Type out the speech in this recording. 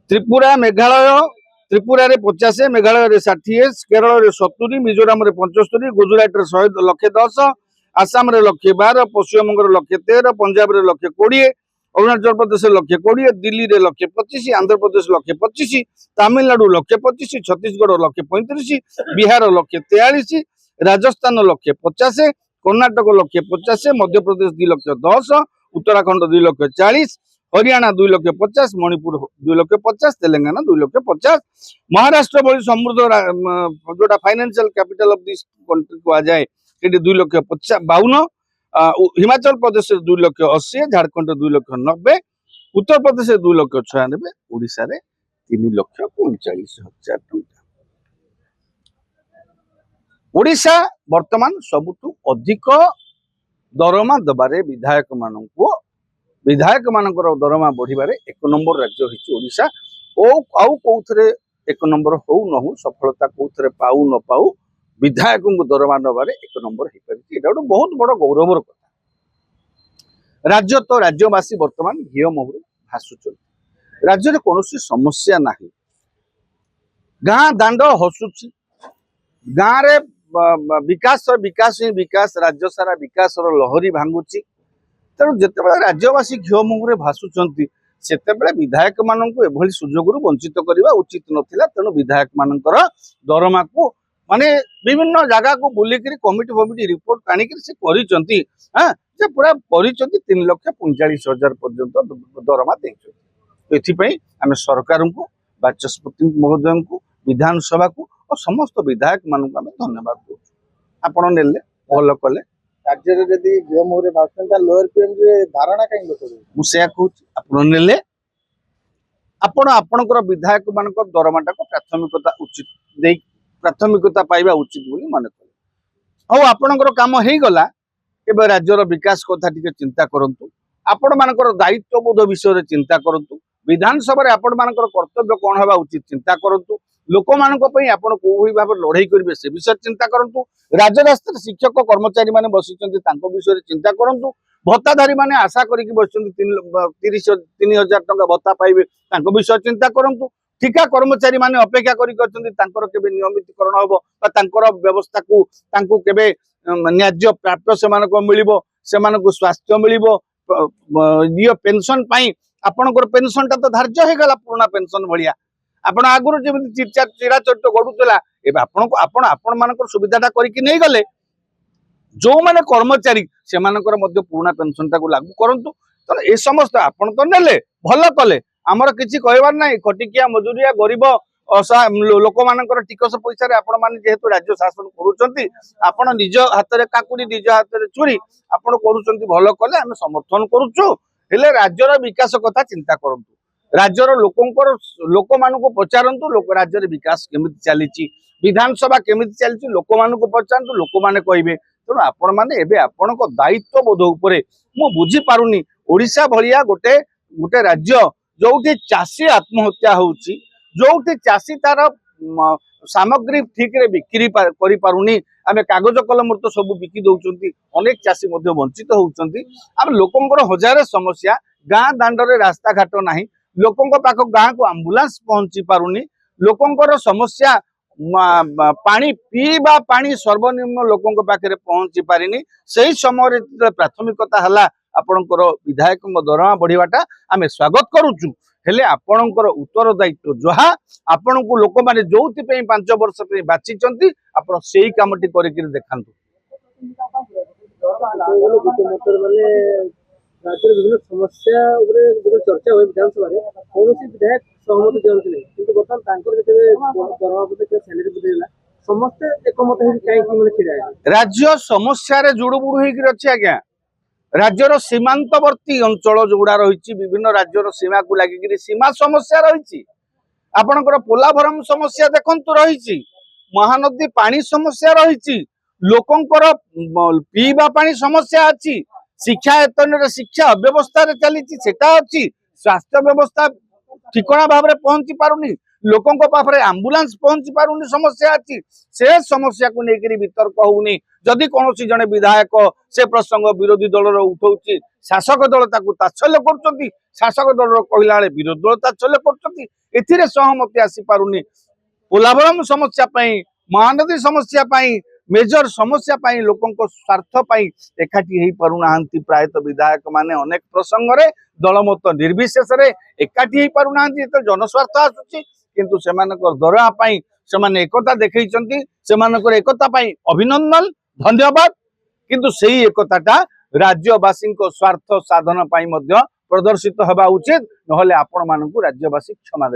त्रिपुरा मेघालय त्रिपुरा रे 50, मेघालय रे 60, केरल रे 70, मिजोराम रे 75, गुजरात रे 100,10, आसाम रे 112, पश्चिम बंग रे 113, पंजाब रे 120, अरुणाचल प्रदेश 120, दिल्ली रे 125, आंध्र प्रदेश 125, तमिलनाडु 125, छत्तीसगढ़ 135, बिहार 143, राजस्थान 150, कर्णाटक 150, मध्य प्रदेश 2,10,000, उत्तराखंड 2,40,000, हरियाणा 2,50,000, मणिपुर 2,50,000, तेलंगाना 2,50,000, महाराष्ट्र भली समृद्ध जोटा financial capital of this country को आ जाए 2,52,000, हिमाचल प्रदेश 2,80,000, झारखंड 2,90,000, उत्तर प्रदेश 2,96,000, ओडिशा रे 3,45,000 टंका। ओडिशा वर्तमान सबुठु अधिक दरमा दबारे विधायक मानकर दरमा बढ़िबारे 1 नंबर राज्य होइछि ओडिशा। आउ कौथरे 1 नंबर हो न हो, सफलता कौथरे पाऊ न पाऊ, विधायक को दरमा दबारे 1 नंबर हो पारिछि। एटा बहुत बड़ गौरवर कथा। राज्य तो राज्यवासी वर्तमान घियो मोहरे भासुचन। राज्य रे कोनोसी समस्या नाही, गाँ दांड हसुची, गाँ रे विकास विकास ही विकास, राज्य सारा विकास लहरी भांगुची। तेणु जिते राज्यवासी घिओ मुहरे भासुचंती सेतेबेले विधायक माननकु एभली सुजोगरु वंचित करबा उचित नथिला। तेणु विधायक मानकर दरमा को माने विभिन्न जगह को बुलिकरी कमिटी रिपोर्ट कानिकरी से करिसंती, हां जे पूरा करिसंती 3,45,000 पर्यंत दरमा देइछंती। एथि पई आमे सरकार को, बाचस्पति महोदय को, विधानसभा को और समस्त विधायक मानक आमे धन्यवाद दउ। आपण नेले भल कले। राज्य रे जदी घिओ मोहरे भासुचंता लोअर पीएम रे धारणा काई लोक मु से कहूँ आपण नेले, आपण आपणकर विधायक मानक दरमाटा को प्राथमिकता उचित दे प्राथमिकता पाइबा उचित बोली मन करे। और आपणकर काम हे गला, एबे राज्यर विकास कथा टिके चिंता करंतु, आपण मानकर दायित्वबोध विषय रे चिंता करंतु, विधानसभा रे आपण मानकर कर्तव्य कोन हेबा उचित चिंता करंतु, लोक मानक पई आपण कोई भाव लड़ाई करिवे से विषय चिंता करंतु, राजरास्ता शिक्षक कर्मचारी माने बसिचंती तांको विषय चिंता करंतु, भत्ताधारी माने आशा करिकि बसिचंती 3,000 टंका भत्ता पाइबे तांको विषय चिंता करंतु, ठिका कर्मचारी माने अपेक्षा करि करचंती तांकर केबे नियमितकरण होबो बा तांकर व्यवस्था को तांको केबे न्याज्य प्राप्त से मानको मिलिबो, से मानको स्वास्थ्य मिलिबो, ये पेंशन पाई आपणकर पेंशन ता तो धार्य हे गला पुराना पेंशन भलिया। आपण आगुरु जेमि चिरा चट्ट गडुतला, एबे आपण मानकर सुविधाटा करिकि नै गले, जो माने कर्मचारी से मानकर मध्य पुराना पेंशनटा को लागू करंतु। त ए समस्त आपण तो नेले भल कले, हमर किछि कहबार नै। खटिकिया मजुरिया गरीब लोक मानकर टिकस पैसा रे आपण माने जेहेतु राज्य शासन करूचंती, आपण निज हाथ रे काकुडी निज हाथ रे चुरी आपण करूचंती, भल कले हम समर्थन करूछु। हेले राज्यर विकास कथा चिंता करंतु, राज्यर लोक मानक पचारंतु, लोक राज्य रे विकास केमिति चलीची, विधानसभा केमिति चलीची, लोक मानक पचारंतु, लोक माने कहिबे। तेणु आपण माने एबे आपण को दायित्व बोध उपरे मु बुझी पारुनी। ओडिशा भलिया गोटे राज्य जोठी चासी आत्महत्या होउची, जोठी चासी तार सामग्री ठीक रे बिक्री करि पारुनी, आमे कागज कलम तो सब बिकी दउचंती, अनेक चासी मध्ये वंचित होउचंती। आम लोकंकर हजार समस्या, गाँ दांड रे रास्ता घाट नाही, लोकंक पाख गाँ को एम्बुलेंस पहुंची पारुनी, लोकंकर समस्या पानी पीवा पानी सर्वनिम्न लोकंक पाखरे पहुंची पारिनी। सही समय प्राथमिकता हला आपणकर विधायक दरमा बढ़िवाटा आमे स्वागत करूचु। हेले आपणकर उत्तरदायित्व जहा आपण को लोक माने जोथि पे 5 वर्ष पे बाचिचंती, आपण सेही कामटी करिकि देखांतु। राज्य विभिन्न समस्या चर्चा हुए विधानसभा कौन विधायक सहमति दिखते नहीं, किंतु बर्तमान दरमा सैलरी बुझेगा समस्ते एकमत कहीं राज्य समस्या रे जुड़बुड़ होइकि अछि। आज्ञा राज्यर सीमांतवर्ती अंचल जोड़ा रही, विभिन्न राज्यर सीमा को लगिक सीमा समस्या रही, आपणकर पोलाभरम समस्या देखंतु रही, महानदी पानी समस्या रही, लोकंकर पीवा पानी समस्या अछि, शिक्षा यतन शिक्षा अव्यवस्था चली सेटा अच्छी, स्वास्थ्य व्यवस्था ଠିକଣା ଭାବରେ ପହଞ୍ଚି ପାରୁନି, ଲୋକଙ୍କ ପାଖରେ ଆମ୍ବୁଲାନ୍ସ ପହଞ୍ଚି ପାରୁନି, ସମସ୍ୟା ଅଛି। ସେ ସମସ୍ୟାକୁ ନେଇକରି ବିତର୍କ ହଉନି। ଯଦି କୌଣସି ଜଣେ ବିଧାୟକ ସେ ପ୍ରସଙ୍ଗ ବିରୋଧୀ ଦଳର ଉଠଉଛି, ଶାସକ ଦଳ ତାକୁ ତାଚ୍ଛଲ୍ୟ କରୁଛନ୍ତି, ଶାସକ ଦଳର କହିଲା ବେଳେ ବିରୋଧୀ ଦଳ ତାଚ୍ଛଲ୍ୟ କରୁଛନ୍ତି, ଏଥିରେ ସହମତି ଆସିପାରୁନି। पोलावरम समस्या महानदी समस्या मेजर समस्या लोकों स्वार्थ एकाठी हो पारुना प्रायतः विधायक माने अनेक प्रसंग रे दलमत निर्विशेष रे एकाठी हो पारुना जनस्वार्थ आसुची किंतु सेमानकर दरहा पई सेमाने एकता देखैचंती सेमानकर एकता पई अभिनंदन धन्यवाद किंतु सेही एकताटा राज्यवासी स्वार्थ साधन पई मध्य प्रदर्शित होगा उचित नहले आपण मानकु राज्यवासी क्षमा